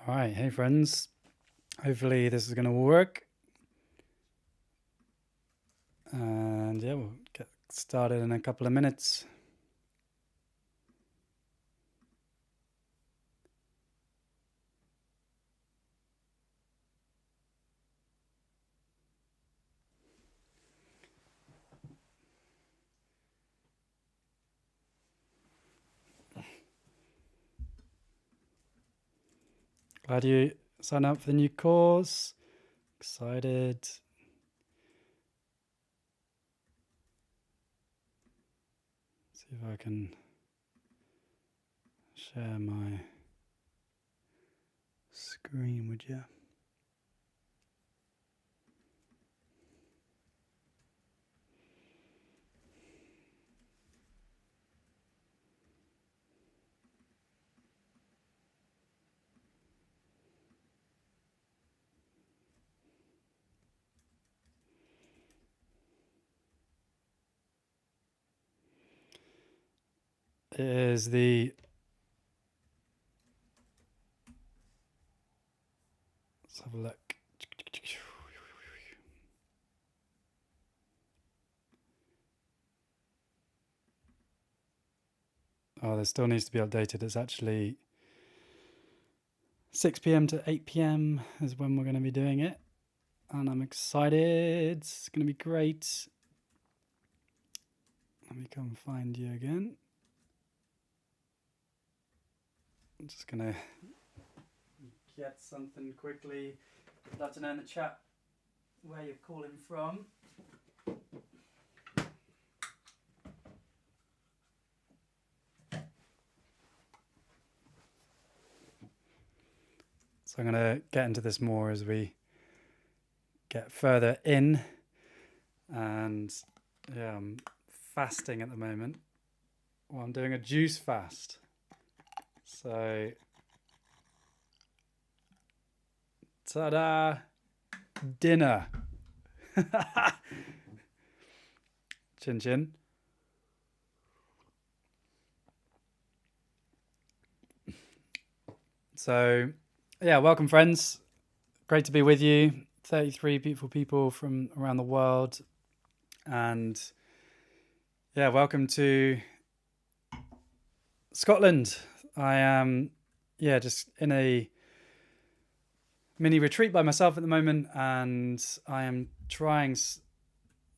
All right, hey friends. Hopefully this is going to work. And yeah, we'll get started in a couple of minutes. Glad you signed up for the new course. Excited. See if I can share my screen with you. It is the let's have a look. Oh, there still needs to be updated. It's actually 6 p.m. to 8 p.m. is when we're going to be doing it. And I'm excited. It's going to be great. Let me come find you again. I'm just going to get something quickly. I'd love to know in the chat where you're calling from. So I'm going to get into this more as we get further in. And yeah, I'm fasting at the moment. Well, I'm doing a juice fast. So, ta-da! Dinner. Chin chin. So, yeah, welcome friends. Great to be with you. 33 beautiful people from around the world. And yeah, welcome to Scotland. I am, just in a mini retreat by myself at the moment, and I am trying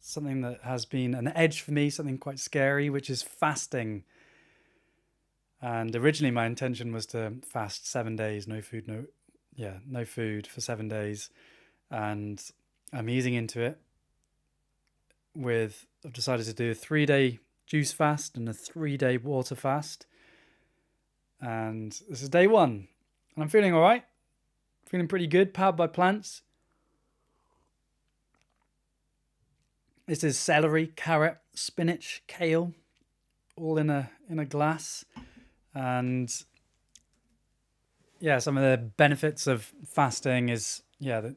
something that has been an edge for me, something quite scary, which is fasting. And originally my intention was to fast 7 days, no food for 7 days. And I'm easing into it I've decided to do a 3-day juice fast and a 3-day water fast. And this is day 1. And I'm feeling all right. Feeling pretty good, powered by plants. This is celery, carrot, spinach, kale, all in a glass. And yeah, some of the benefits of fasting is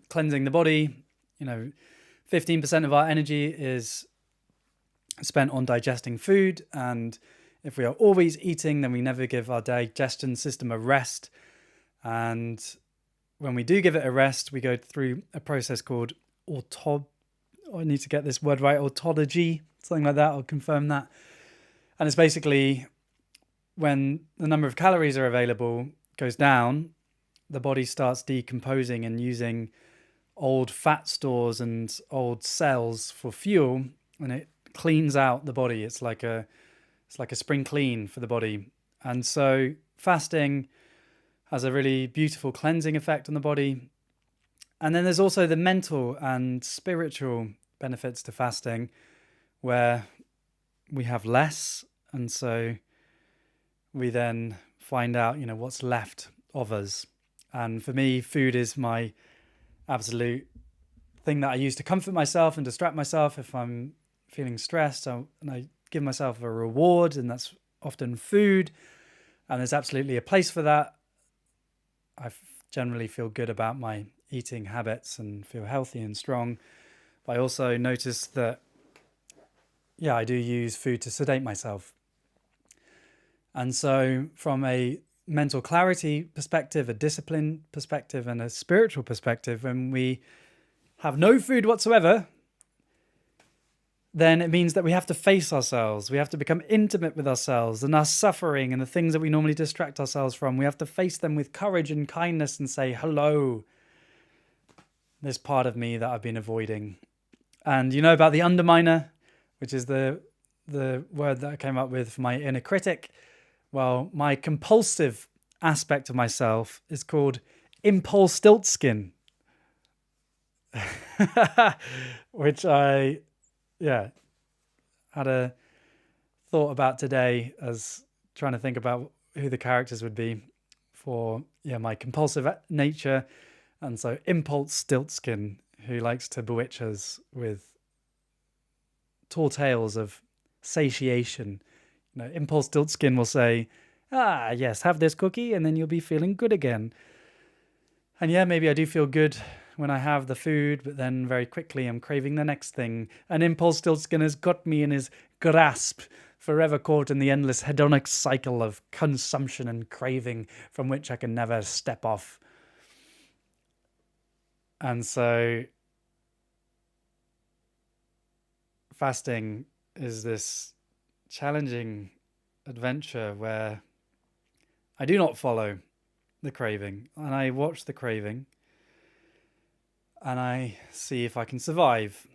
cleansing the body. 15% of our energy is spent on digesting food, and if we are always eating, then we never give our digestion system a rest. And when we do give it a rest, we go through a process called I need to get this word right, autophagy, something like that. I'll confirm that. And it's basically when the number of calories are available goes down, the body starts decomposing and using old fat stores and old cells for fuel, and it cleans out the body. It's like a spring clean for the body. And so fasting has a really beautiful cleansing effect on the body. And then there's also the mental and spiritual benefits to fasting, where we have less, and so we then find out, what's left of us. And for me, food is my absolute thing that I use to comfort myself and distract myself if I'm feeling stressed. And I give myself a reward, and that's often food. And there's absolutely a place for that. I generally feel good about my eating habits and feel healthy and strong. But I also notice that, I do use food to sedate myself. And so from a mental clarity perspective, a discipline perspective, and a spiritual perspective, when we have no food whatsoever, then it means that we have to face ourselves. We have to become intimate with ourselves and our suffering and the things that we normally distract ourselves from. We have to face them with courage and kindness and say, hello, this part of me that I've been avoiding. And you know about the underminer, which is the word that I came up with for my inner critic. Well, my compulsive aspect of myself is called impulse stiltskin, which I had a thought about today as trying to think about who the characters would be for my compulsive nature. And so impulse stiltskin, who likes to bewitch us with tall tales of satiation. Impulse stiltskin will say, yes, have this cookie and then you'll be feeling good again. And maybe I do feel good when I have the food, but then very quickly I'm craving the next thing. And impulse stiltskin has got me in his grasp, forever caught in the endless hedonic cycle of consumption and craving from which I can never step off. And so fasting is this challenging adventure where I do not follow the craving, and I watch the craving and I see if I can survive.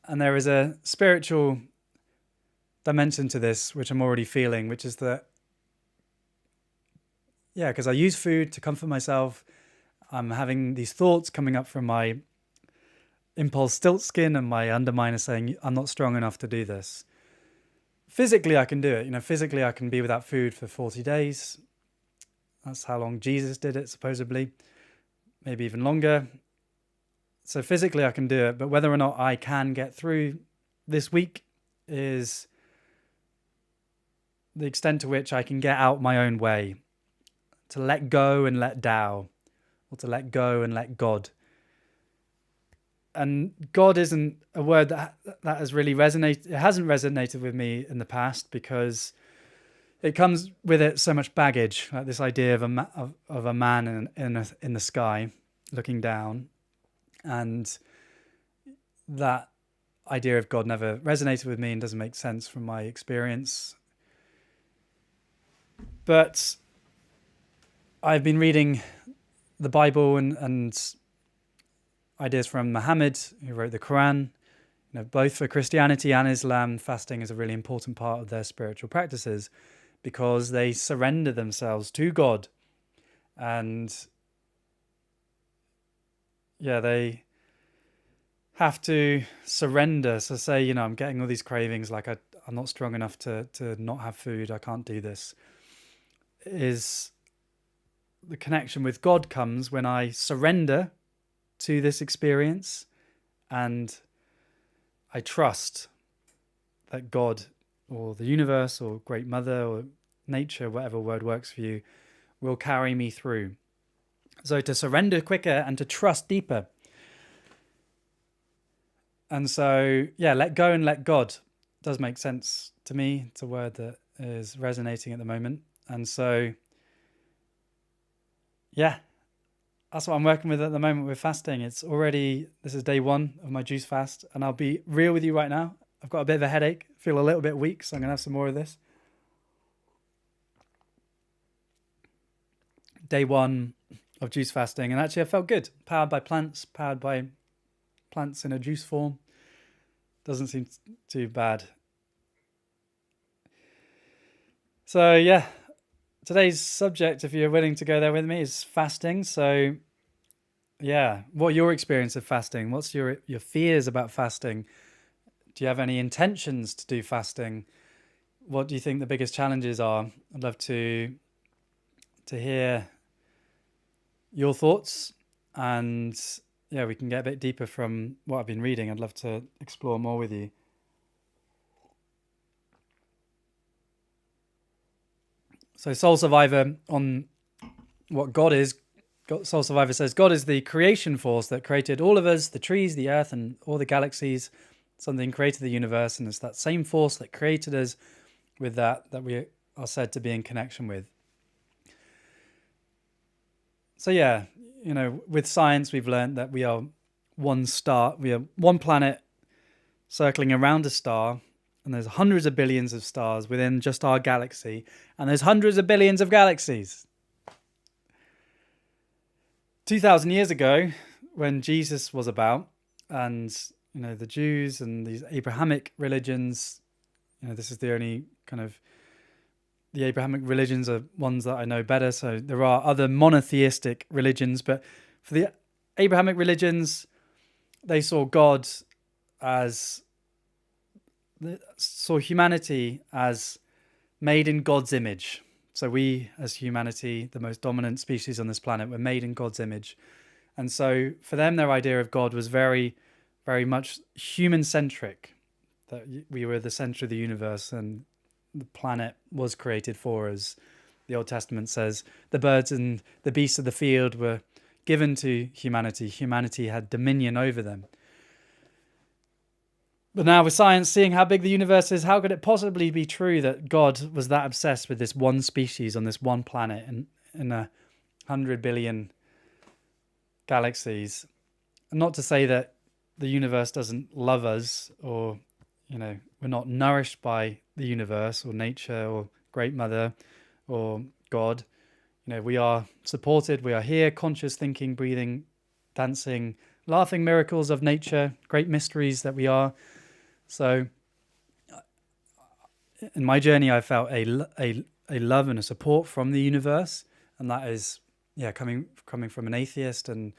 And there is a spiritual dimension to this, which I'm already feeling, which is that, because I use food to comfort myself, I'm having these thoughts coming up from my impulse stiltskin and my underminer saying, I'm not strong enough to do this. Physically, I can do it. Physically, I can be without food for 40 days. That's how long Jesus did it, supposedly. Maybe even longer. So physically, I can do it. But whether or not I can get through this week is the extent to which I can get out my own way. To let go and let Dao. Or to let go and let God. And God isn't a word that has really resonated. It hasn't resonated with me in the past because it comes with it so much baggage, like this idea of a man in the sky looking down, and that idea of God never resonated with me and doesn't make sense from my experience. But I've been reading the Bible and ideas from Muhammad, who wrote the Quran. Both for Christianity and Islam, fasting is a really important part of their spiritual practices because they surrender themselves to God. And they have to surrender. So say, I'm getting all these cravings, like I'm not strong enough to not have food, I can't do this. Is the connection with God comes when I surrender to this experience and I trust that God or the universe or Great Mother or nature, whatever word works for you, will carry me through. So to surrender quicker and to trust deeper. And so, let go and let God does make sense to me. It's a word that is resonating at the moment. And so, that's what I'm working with at the moment with fasting. This is day 1 of my juice fast. And I'll be real with you right now. I've got a bit of a headache, feel a little bit weak, so I'm going to have some more of this. Day 1 of juice fasting. And actually I felt good. Powered by plants in a juice form. Doesn't seem too bad. So today's subject, if you're willing to go there with me, is fasting. So what are your experience of fasting? What's your fears about fasting? Do you have any intentions to do fasting? What do you think the biggest challenges are? I'd love to hear your thoughts, and we can get a bit deeper from what I've been reading. I'd love to explore more with you. So Soul Survivor, on what God is, Soul Survivor says, God is the creation force that created all of us, the trees, the earth, and all the galaxies. Something created the universe, and it's that same force that created us with that we are said to be in connection with. So yeah, with science, we've learned that we are one star, we are one planet circling around a star, and there's hundreds of billions of stars within just our galaxy, and there's hundreds of billions of galaxies. 2,000 years ago, when Jesus was about, and the Jews and these Abrahamic religions, this is the only kind of the Abrahamic religions are ones that I know better. So there are other monotheistic religions, but for the Abrahamic religions, they saw God saw humanity as made in God's image. So we, as humanity, the most dominant species on this planet, were made in God's image. And so for them, their idea of God was very, very much human-centric, that we were the center of the universe and the planet was created for us. The Old Testament says the birds and the beasts of the field were given to humanity. Humanity had dominion over them. But now with science, seeing how big the universe is, how could it possibly be true that God was that obsessed with this one species on this one planet in 100 billion galaxies? And not to say that the universe doesn't love us, or we're not nourished by the universe or nature or Great Mother or God. We are supported. We are here, conscious, thinking, breathing, dancing, laughing, miracles of nature, great mysteries that we are. So in my journey, I felt a love and a support from the universe, and that is coming from an atheist and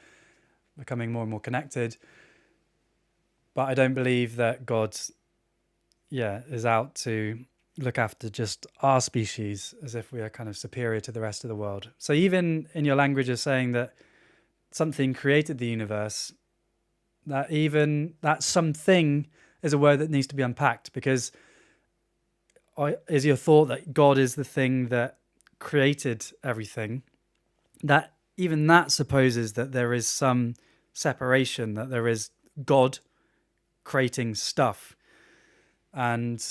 becoming more and more connected. But I don't believe that God is out to look after just our species as if we are kind of superior to the rest of the world. So even in your language of saying that something created the universe, that something is a word that needs to be unpacked, because is your thought that God is the thing that created everything, that even that supposes that there is some separation, that there is God creating stuff. And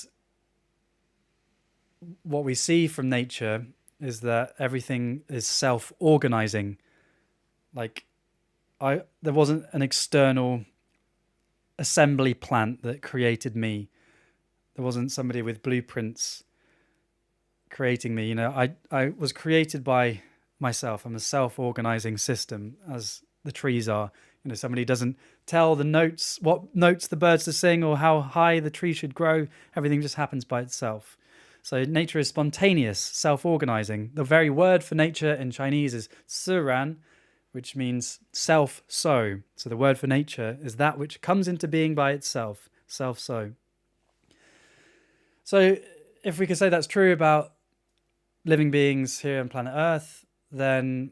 what we see from nature is that everything is self-organizing. Like there wasn't an external assembly plant that created me. There wasn't somebody with blueprints creating me. I was created by myself. I'm a self-organizing system, as the trees are. Somebody doesn't tell what notes the birds to sing or how high the tree should grow. Everything just happens by itself. So nature is spontaneous, self-organizing. The very word for nature in Chinese is suran, which means self-so. So the word for nature is that which comes into being by itself, self-so. So if we could say that's true about living beings here on planet Earth, then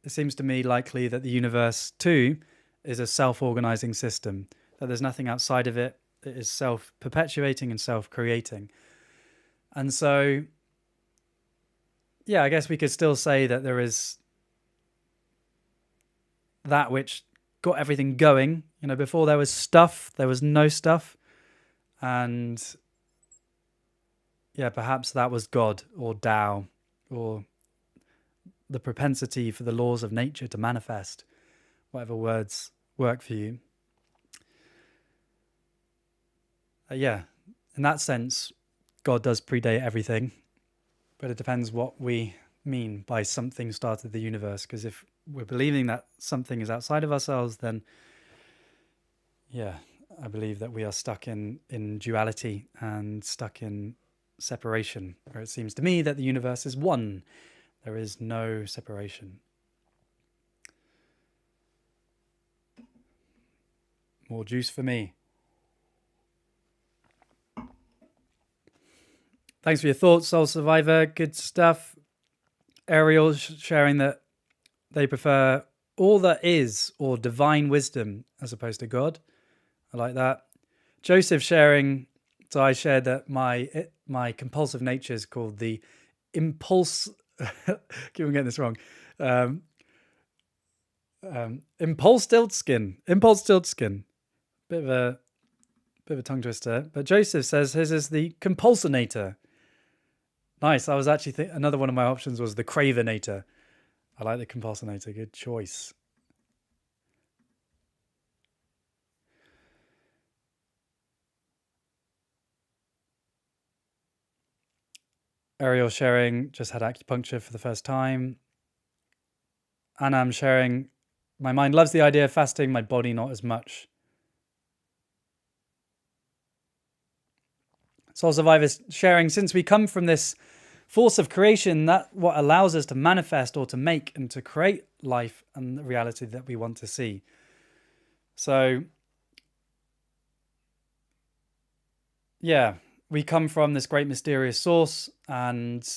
it seems to me likely that the universe too is a self-organizing system, that there's nothing outside of it. It is self-perpetuating and self-creating. And so, I guess we could still say that there is that which got everything going. Before there was stuff, there was no stuff. And perhaps that was God or Tao, or the propensity for the laws of nature to manifest, whatever words work for you. In that sense, God does predate everything, but it depends what we mean by something started the universe. Because if we're believing that something is outside of ourselves, then I believe that we are stuck in duality and stuck in separation, where it seems to me that the universe is one. There is no separation. More juice for me. Thanks for your thoughts, Soul Survivor. Good stuff. Ariel sharing that they prefer all that is, or divine wisdom, as opposed to God. I like that. Joseph sharing, so I shared that my compulsive nature is called the impulse. Keep on getting this wrong. Impulse tilt skin. Bit of a tongue twister. But Joseph says his is the compulsinator. Nice. I was actually another one of my options was the cravinator. I like the compulsinator. Good choice. Ariel sharing, just had acupuncture for the first time. Anam sharing, my mind loves the idea of fasting, my body not as much. Soul Survivors sharing, since we come from this force of creation, that what allows us to manifest or to make and to create life and the reality that we want to see. So, yeah, we come from this great mysterious source, and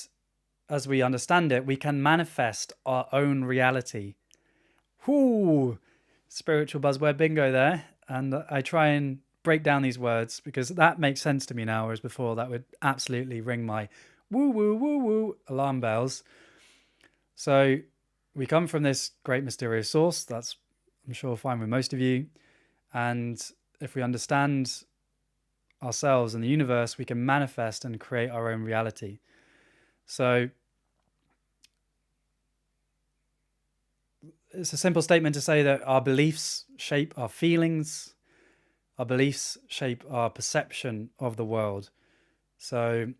as we understand it, we can manifest our own reality. Whoo! Spiritual buzzword bingo there. And I try and break down these words because that makes sense to me now, whereas before that would absolutely ring my woo woo woo woo alarm bells. So we come from this great mysterious source. That's, I'm sure, fine with most of you. And if we understand ourselves and the universe, we can manifest and create our own reality. So it's a simple statement to say that our beliefs shape our feelings, our beliefs shape our perception of the world. So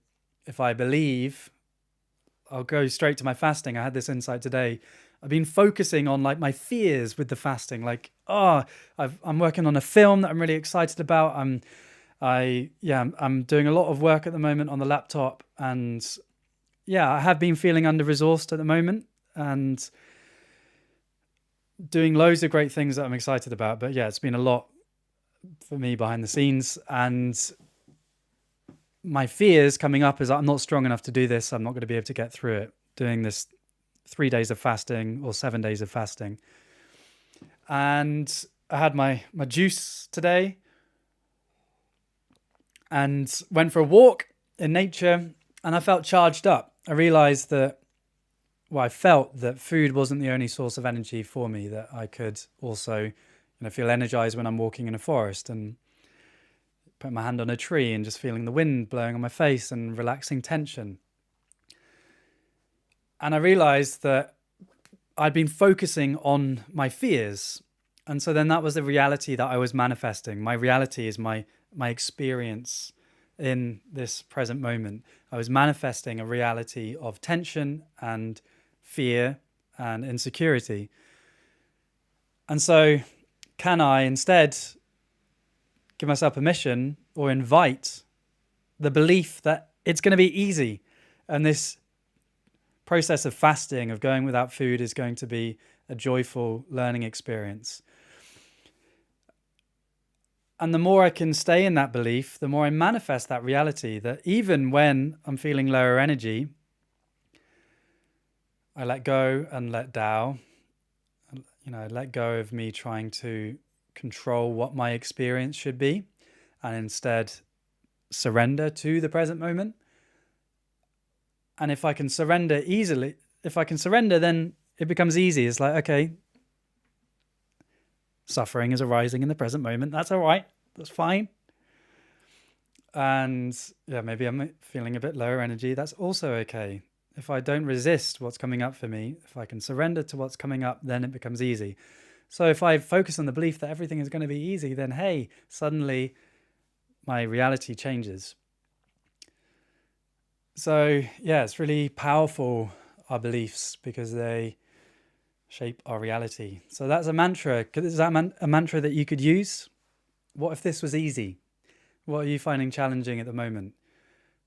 if I believe, I'll go straight to my fasting. I had this insight today. I've been focusing on like my fears with the fasting. Like, I'm working on a film that I'm really excited about. I'm doing a lot of work at the moment on the laptop, and I have been feeling under-resourced at the moment and doing loads of great things that I'm excited about. But yeah, it's been a lot for me behind the scenes, and my fears coming up is I'm not strong enough to do this. I'm not going to be able to get through it doing this 3 days of fasting or 7 days of fasting. And I had my juice today and went for a walk in nature, and I felt charged up. I realized that, I felt that food wasn't the only source of energy for me, that I could also, feel energized when I'm walking in a forest and putting my hand on a tree and just feeling the wind blowing on my face and relaxing tension. And I realized that I'd been focusing on my fears. And so then that was the reality that I was manifesting. My reality is my experience in this present moment. I was manifesting a reality of tension and fear and insecurity. And so can I instead give myself permission or invite the belief that it's going to be easy, and this process of fasting, of going without food, is going to be a joyful learning experience. And the more I can stay in that belief, the more I manifest that reality, that even when I'm feeling lower energy, I let go and let Dao. I let go of me trying to control what my experience should be, and instead surrender to the present moment. And if I can surrender easily, then it becomes easy. It's like, okay, suffering is arising in the present moment. That's all right. That's fine. And maybe I'm feeling a bit lower energy. That's also okay. If I don't resist what's coming up for me, if I can surrender to what's coming up, then it becomes easy. So if I focus on the belief that everything is going to be easy, then hey, suddenly my reality changes. So it's really powerful, our beliefs, because they shape our reality. So that's a mantra. Is that a mantra that you could use? What if this was easy? What are you finding challenging at the moment?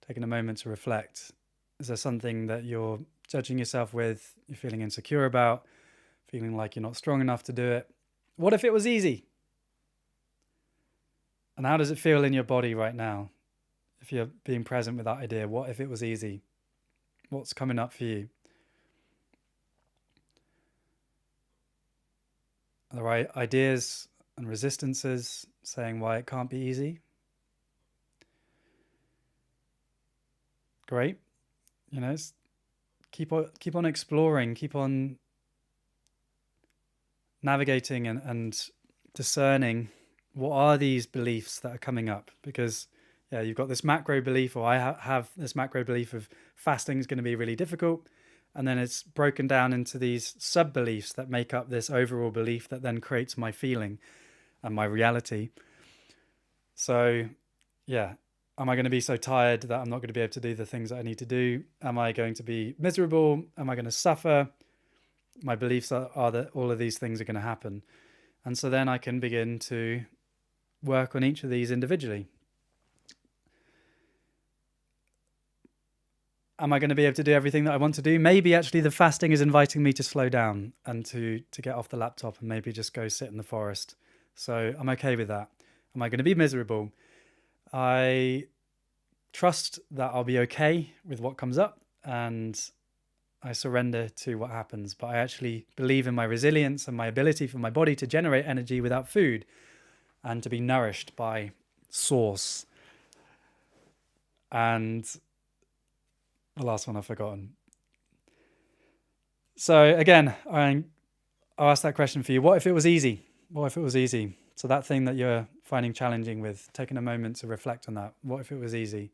Taking a moment to reflect. Is there something that you're judging yourself with, you're feeling insecure about, feeling like you're not strong enough to do it? What if it was easy? And how does it feel in your body right now? If you're being present with that idea, what if it was easy? What's coming up for you? Are there right ideas and resistances saying why it can't be easy? Great. Keep on exploring, keep on navigating and discerning what are these beliefs that are coming up, because you've got this macro belief, or I have this macro belief of fasting is going to be really difficult, And then it's broken down into these sub-beliefs that make up this overall belief that then creates my feeling and my reality. So, yeah, am I going to be so tired that I'm not going to be able to do the things that I need to do? Am I going to be miserable? Am I going to suffer? My beliefs are that all of these things are going to happen. And so then I can begin to work on each of these individually. Am I going to be able to do everything that I want to do? Maybe actually the fasting is inviting me to slow down and to get off the laptop and maybe just go sit in the forest. So I'm okay with that. Am I going to be miserable? I trust that I'll be okay with what comes up, and I surrender to what happens. But I actually believe in my resilience and my ability for my body to generate energy without food and to be nourished by source. And the last one I've forgotten. So again, I'll ask that question for you. What if it was easy? What if it was easy? So that thing that you're finding challenging, with taking a moment to reflect on that. What if it was easy?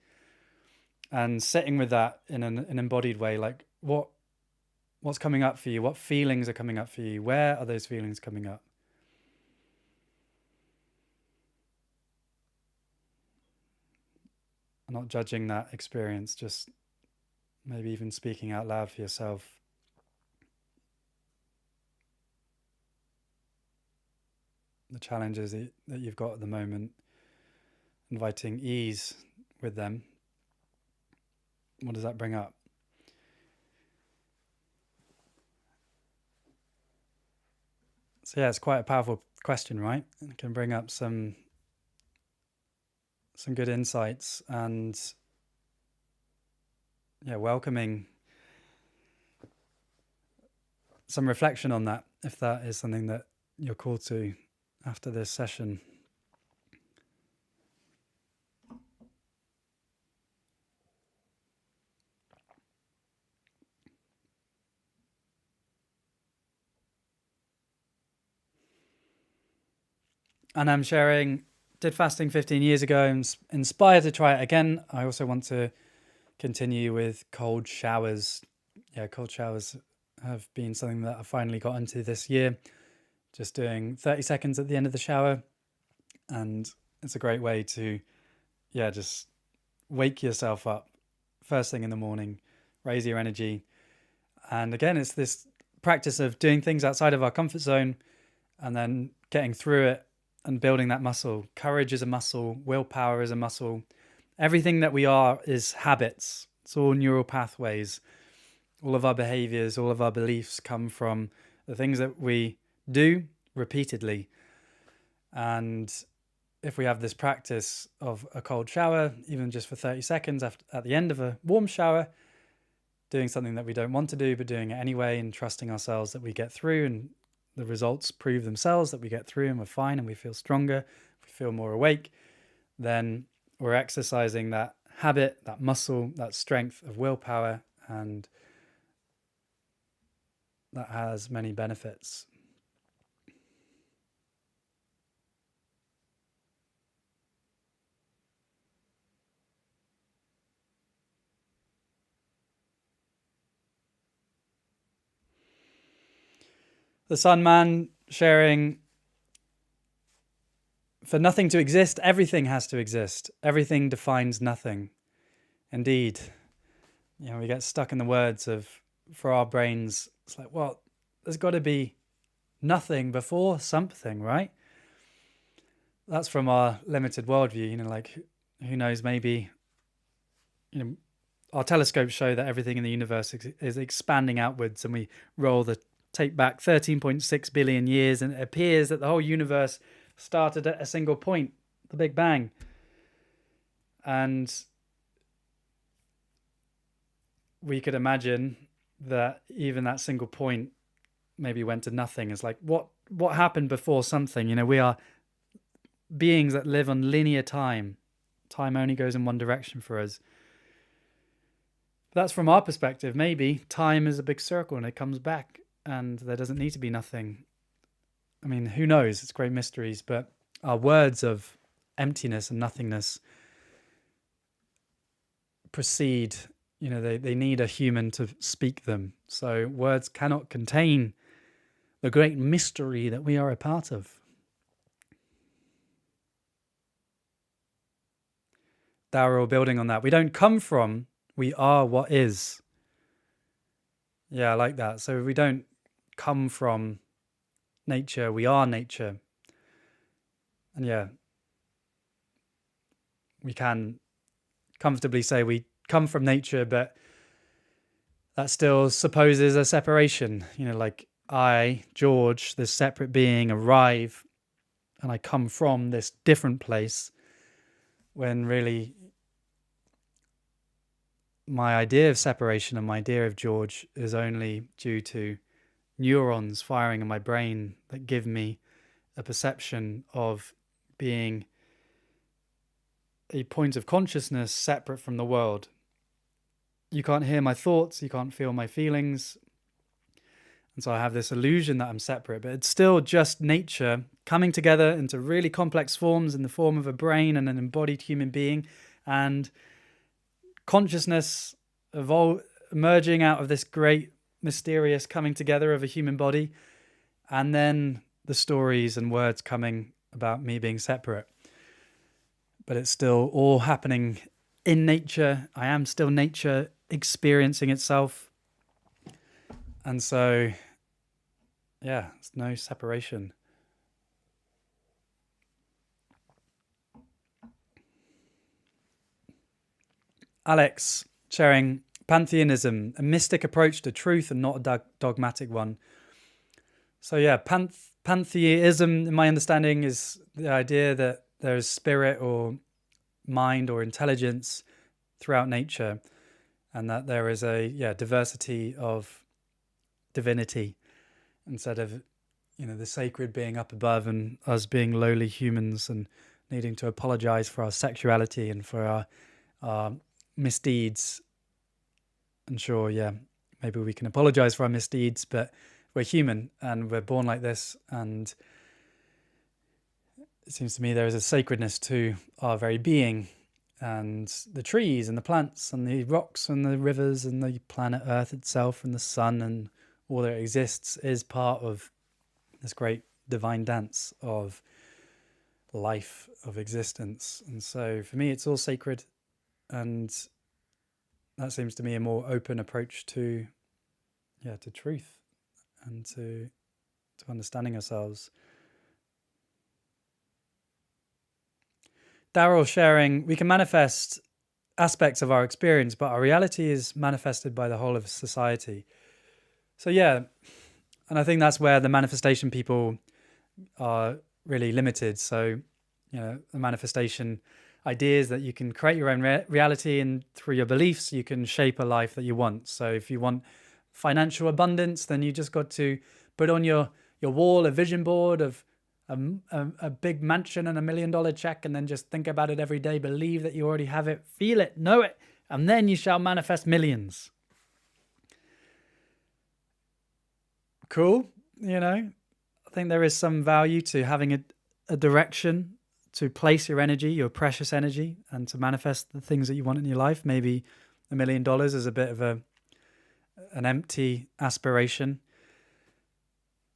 And sitting with that in an embodied way, like what's coming up for you? What feelings are coming up for you? Where are those feelings coming up? I'm not judging that experience, just maybe even speaking out loud for yourself. The challenges that you've got at the moment, inviting ease with them. What does that bring up? So yeah, it's quite a powerful question, right? It can bring up some good insights, and welcoming some reflection on that, if that is something that you're called to after this session. And I'm sharing, did fasting 15 years ago. I'm inspired to try it again. I also want to continue with cold showers. Yeah, cold showers have been something that I finally got into this year. Just doing 30 seconds at the end of the shower. And it's a great way to, just wake yourself up first thing in the morning, raise your energy. And again, it's this practice of doing things outside of our comfort zone and then getting through it and building that muscle. Courage is a muscle. Willpower is a muscle. Everything that we are is habits. It's all neural pathways. All of our behaviors, all of our beliefs come from the things that we do repeatedly. And if we have this practice of a cold shower, even just for 30 seconds at the end of a warm shower, doing something that we don't want to do, but doing it anyway, and trusting ourselves that we get through, and the results prove themselves that we get through and we're fine and we feel stronger, we feel more awake, then we're exercising that habit, that muscle, that strength of willpower, and that has many benefits. The Sun Man sharing, for nothing to exist, everything has to exist. Everything defines nothing. Indeed. We get stuck in the words of, for our brains, it's like, well, there's got to be nothing before something, right? That's from our limited worldview, like, who knows, maybe, our telescopes show that everything in the universe is expanding outwards, and we roll the tape back 13.6 billion years, and it appears that the whole universe started at a single point, the Big Bang. And we could imagine that even that single point maybe went to nothing. It's like, what happened before something? We are beings that live on linear time. Time only goes in one direction for us. That's from our perspective. Maybe time is a big circle and it comes back, and there doesn't need to be nothing. I mean, who knows? It's great mysteries, but our words of emptiness and nothingness precede, they need a human to speak them. So words cannot contain the great mystery that we are a part of. Darrell, building on that, we don't come from, we are what is. Yeah, I like that. So we don't come from nature, we are nature. And yeah, we can comfortably say we come from nature, but that still supposes a separation. Like I, George, this separate being, arrive and I come from this different place, when really my idea of separation and my idea of George is only due to neurons firing in my brain that give me a perception of being a point of consciousness separate from the world. You can't hear my thoughts, you can't feel my feelings. And so I have this illusion that I'm separate, but it's still just nature coming together into really complex forms in the form of a brain and an embodied human being, and consciousness emerging out of this great mysterious coming together of a human body, and then the stories and words coming about me being separate. But it's still all happening in nature. I am still nature experiencing itself. And so, yeah, there's no separation. Alex, sharing pantheism, a mystic approach to truth and not a dogmatic one. So yeah, pantheism, in my understanding, is the idea that there is spirit or mind or intelligence throughout nature, and that there is a diversity of divinity, instead of the sacred being up above and us being lowly humans and needing to apologize for our sexuality and for our misdeeds. And sure, yeah, maybe we can apologize for our misdeeds, but we're human and we're born like this, and it seems to me there is a sacredness to our very being, and the trees and the plants and the rocks and the rivers and the planet Earth itself and the sun and all that exists is part of this great divine dance of life, of existence. And so for me, it's all sacred, and that seems to me a more open approach to truth and to understanding ourselves. Darrell sharing, we can manifest aspects of our experience, but our reality is manifested by the whole of society. So yeah, and I think that's where the manifestation people are really limited. So, the manifestation ideas that you can create your own reality, and through your beliefs, you can shape a life that you want. So if you want financial abundance, then you just got to put on your wall a vision board of a big mansion and $1 million check, and then just think about it every day, believe that you already have it, feel it, know it, and then you shall manifest millions. Cool. I think there is some value to having a direction to place your energy, your precious energy, and to manifest the things that you want in your life. Maybe $1 million is a bit of an empty aspiration.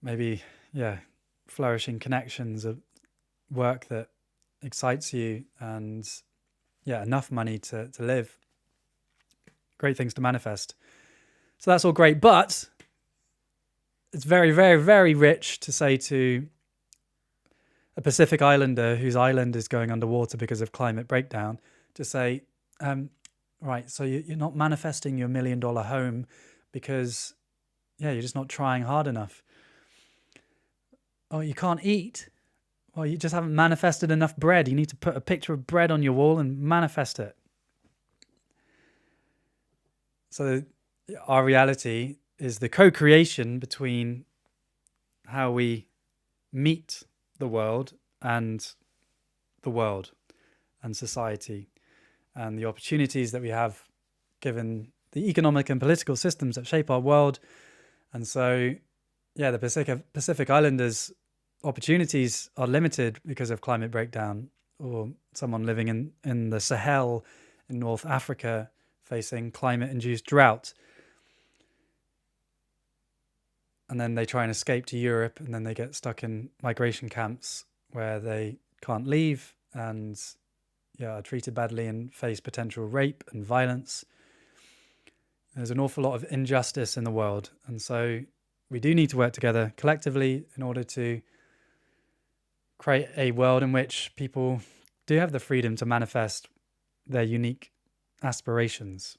Maybe, flourishing connections, of work that excites you, and enough money to live. Great things to manifest. So that's all great, but it's very, very, very rich to say to a Pacific Islander whose island is going underwater because of climate breakdown, to say, right, so you're not manifesting your $1 million home because, you're just not trying hard enough. Oh, you can't eat? Well, you just haven't manifested enough bread. You need to put a picture of bread on your wall and manifest it. So our reality is the co-creation between how we meet the world and society, and the opportunities that we have given the economic and political systems that shape our world. And so, the Pacific Islanders' opportunities are limited because of climate breakdown, or someone living in the Sahel in North Africa facing climate-induced drought. And then they try and escape to Europe, and then they get stuck in migration camps where they can't leave and are treated badly and face potential rape and violence. There's an awful lot of injustice in the world. And so we do need to work together collectively in order to create a world in which people do have the freedom to manifest their unique aspirations.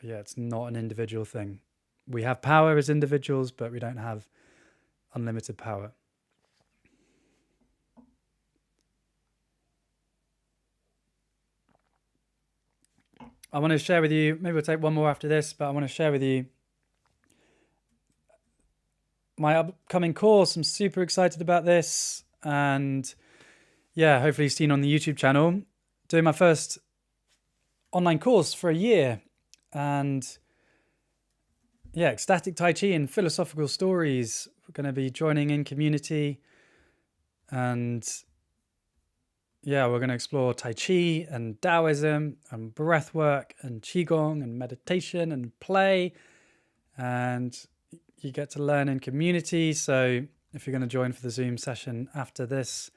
Yeah, it's not an individual thing. We have power as individuals, but we don't have unlimited power. I want to share with you, maybe we'll take one more after this, but I want to share with you my upcoming course. I'm super excited about this. And yeah, hopefully you've seen on the YouTube channel, doing my first online course for a year. And yeah, ecstatic Tai Chi and philosophical stories. We're going to be joining in community. And yeah, we're going to explore Tai Chi and Daoism and breath work and Qigong and meditation and play. And you get to learn in community. So if you're going to join for the Zoom session after this,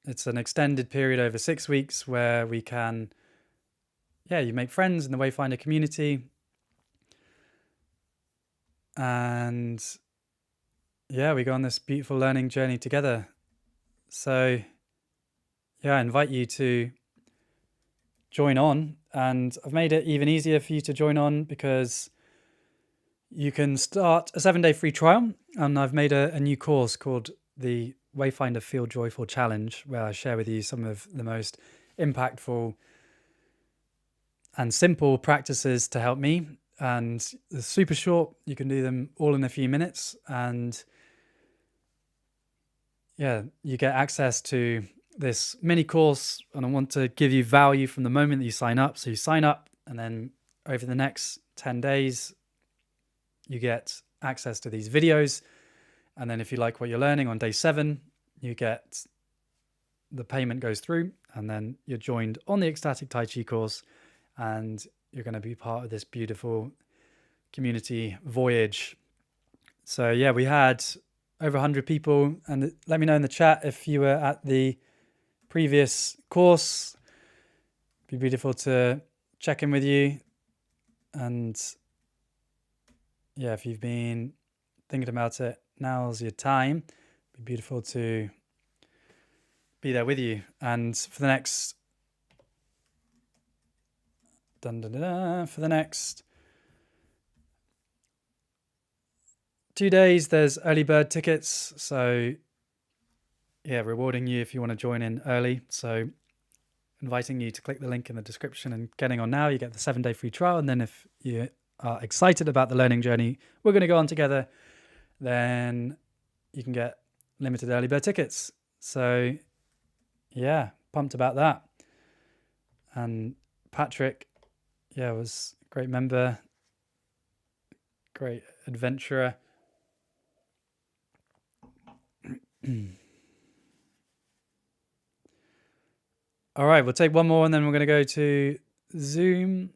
it's an extended period over 6 weeks where we can, you make friends in the Wayfinder community. And yeah, we go on this beautiful learning journey together. So yeah, I invite you to join on. And I've made it even easier for you to join on because you can start a 7-day free trial. And I've made a new course called the Wayfinder Feel Joyful Challenge, where I share with you some of the most impactful and simple practices to help me. And they're super short. You can do them all in a few minutes. And yeah, you get access to this mini course. And I want to give you value from the moment that you sign up. So you sign up, and then over the next 10 days, you get access to these videos. And then if you like what you're learning on day 7, you get the payment goes through, and then you're joined on the Ecstatic Tai Chi course, and you're going to be part of this beautiful community voyage. So yeah, we had over 100 people, and let me know in the chat if you were at the previous course. It'd be beautiful to check in with you. And yeah, if you've been thinking about it, now's your time. It'd be beautiful to be there with you. And for the next for the next 2 days, there's early bird tickets. So yeah, rewarding you if you want to join in early. So inviting you to click the link in the description and getting on now. You get the 7-day free trial. And then if you are excited about the learning journey we're going to go on together, then you can get limited early bird tickets. So yeah, pumped about that. And Patrick, was a great member, great adventurer. All right, we'll take one more and then we're going to go to Zoom.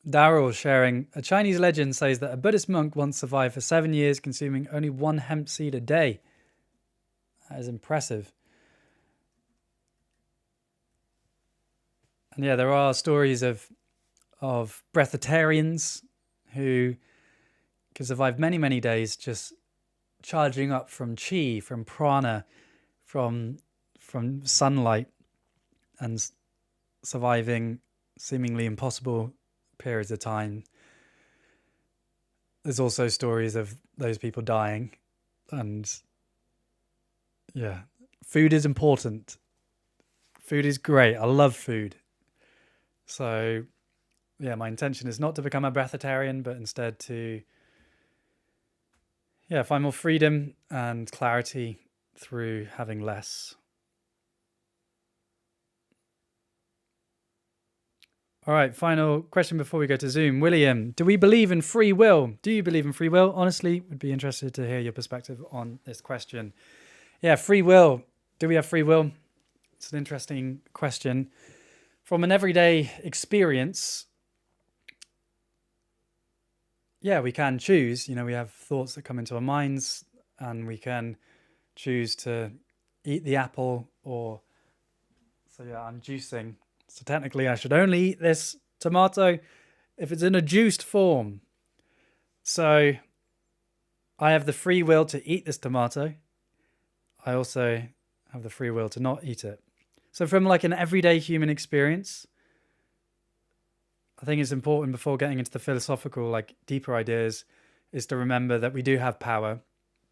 Daryl sharing, a Chinese legend says that a Buddhist monk once survived for 7 years consuming only 1 hemp seed a day. That is impressive. And yeah, there are stories of breatharians who can survive many, many days just charging up from chi, from prana, from sunlight, and surviving seemingly impossible periods of time. There's also stories of those people dying. And yeah, food is important. Food is great. I love food. So yeah, my intention is not to become a breatharian, but instead to find more freedom and clarity through having less. All right, final question before we go to Zoom. William, do we believe in free will? Do you believe in free will? Honestly, would be interested to hear your perspective on this question. Yeah, free will. Do we have free will? It's an interesting question. From an everyday experience, yeah, we can choose. We have thoughts that come into our minds, and we can choose to eat the apple or... So yeah, I'm juicing. So technically I should only eat this tomato if it's in a juiced form. So I have the free will to eat this tomato. I also have the free will to not eat it. So from like an everyday human experience, I think it's important, before getting into the philosophical, like deeper ideas, is to remember that we do have power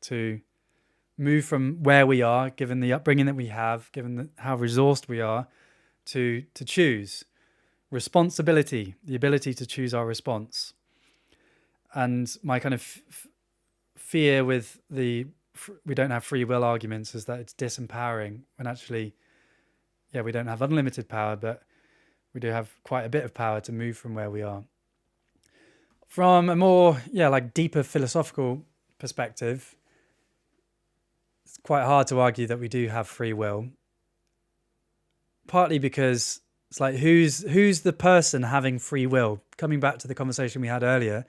to move from where we are, given the upbringing that we have, given how resourced we are, to choose. Responsibility, the ability to choose our response. And my kind of fear with the we don't have free will arguments is that it's disempowering, when actually, yeah, we don't have unlimited power, but we do have quite a bit of power to move from where we are. From a more, like deeper philosophical perspective, it's quite hard to argue that we do have free will. Partly because it's like, who's the person having free will? Coming back to the conversation we had earlier,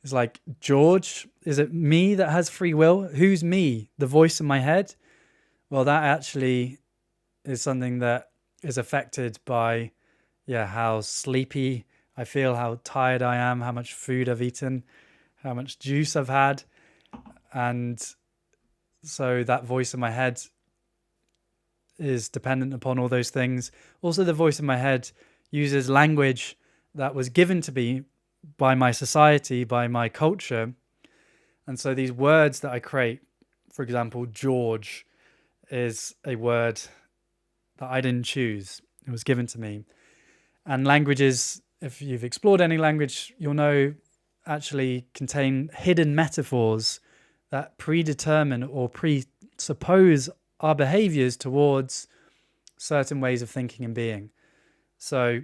it's like, George, is it me that has free will? Who's me? The voice in my head? Well, that actually is something that is affected by, how sleepy I feel, how tired I am, how much food I've eaten, how much juice I've had. And so that voice in my head is dependent upon all those things. Also, the voice in my head uses language that was given to me by my society, by my culture. And so these words that I create, for example, George, is a word that I didn't choose. It was given to me. And languages, if you've explored any language, you'll know, actually contain hidden metaphors that predetermine or presuppose our behaviors towards certain ways of thinking and being. So,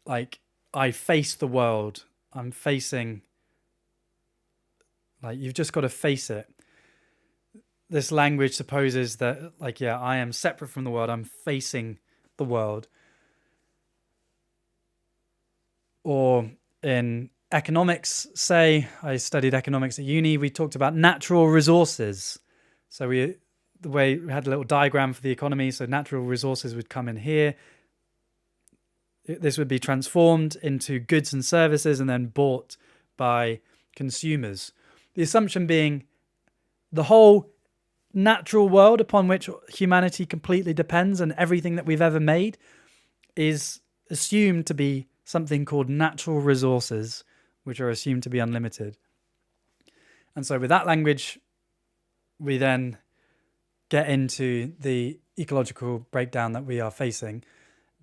like, I face the world. I'm facing... Like, you've just got to face it. This language supposes that, like, I am separate from the world. I'm facing the world. Or in economics, say, I studied economics at uni, we talked about natural resources. So we had a little diagram for the economy. So natural resources would come in here. This would be transformed into goods and services and then bought by consumers. The assumption being the whole natural world upon which humanity completely depends, and everything that we've ever made, is assumed to be something called natural resources, which are assumed to be unlimited. And so with that language, we then get into the ecological breakdown that we are facing,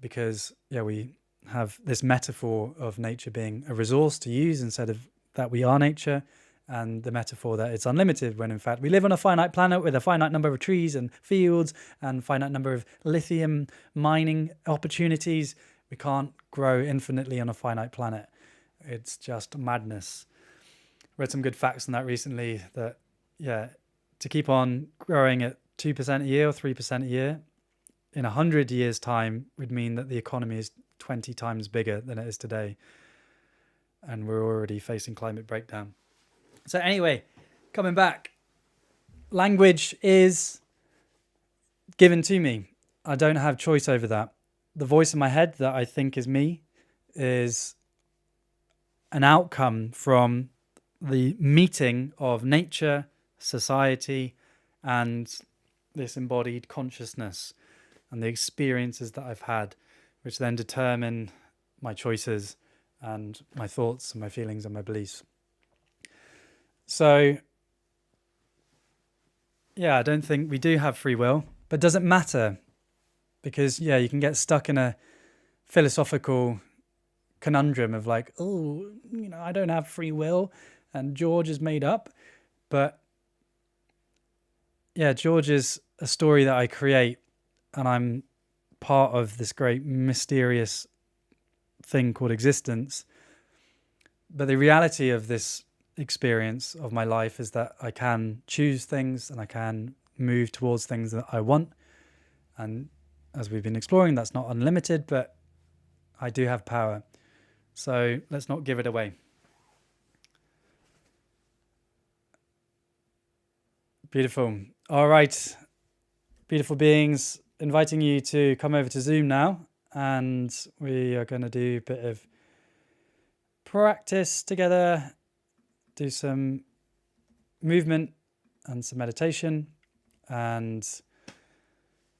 because we have this metaphor of nature being a resource to use instead of that we are nature, and the metaphor that it's unlimited, when in fact we live on a finite planet with a finite number of trees and fields and finite number of lithium mining opportunities. We can't grow infinitely on a finite planet. It's just madness. Read some good facts on that recently, that to keep on growing at 2% a year or 3% a year in 100 years' time would mean that the economy is 20 times bigger than it is today. And we're already facing climate breakdown. So anyway, coming back, language is given to me. I don't have choice over that. The voice in my head that I think is me is an outcome from the meeting of nature, society, and this embodied consciousness, and the experiences that I've had, which then determine my choices and my thoughts and my feelings and my beliefs. So, I don't think we do have free will, but does it matter? Because, you can get stuck in a philosophical conundrum of like, I don't have free will and George is made up. But, George is a story that I create, and I'm part of this great mysterious thing called existence. But the reality of this experience of my life is that I can choose things and I can move towards things that I want. And as we've been exploring, that's not unlimited, but I do have power. So let's not give it away. Beautiful. All right. Beautiful beings, inviting you to come over to Zoom now. And we are going to do a bit of practice together, do some movement and some meditation. And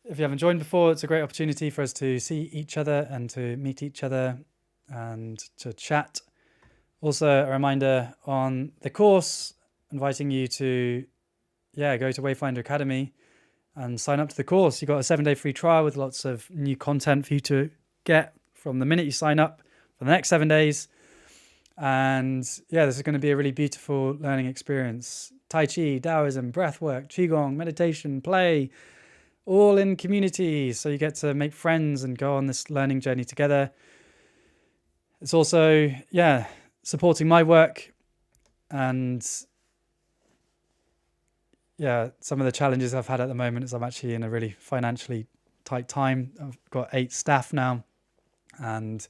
if you haven't joined before, it's a great opportunity for us to see each other and to meet each other and to chat. Also, a reminder on the course, inviting you to go to Wayfinder Academy and sign up to the course. You've got a 7-day free trial with lots of new content for you to get from the minute you sign up for the next 7 days. And this is going to be a really beautiful learning experience. Tai Chi, Daoism, breathwork, Qigong, meditation, play, all in community. So you get to make friends and go on this learning journey together. It's also, supporting my work and some of the challenges I've had at the moment is I'm actually in a really financially tight time. I've got 8 staff now, and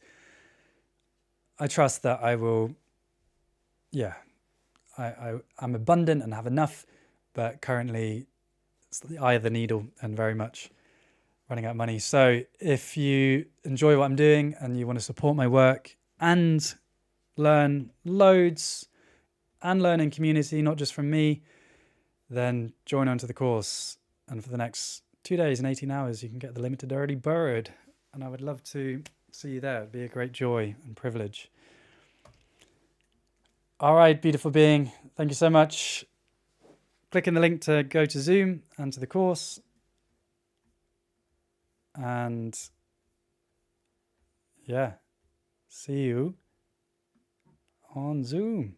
I trust that I will, I'm abundant and have enough, but currently it's the eye of the needle and very much running out of money. So if you enjoy what I'm doing and you want to support my work and learn loads and learn in community, not just from me, then join onto the course. And for the next 2 days and 18 hours, you can get the limited early bird. And I would love to see you there. It'd be a great joy and privilege. All right, beautiful being. Thank you so much. Click in the link to go to Zoom and to the course. And see you on Zoom.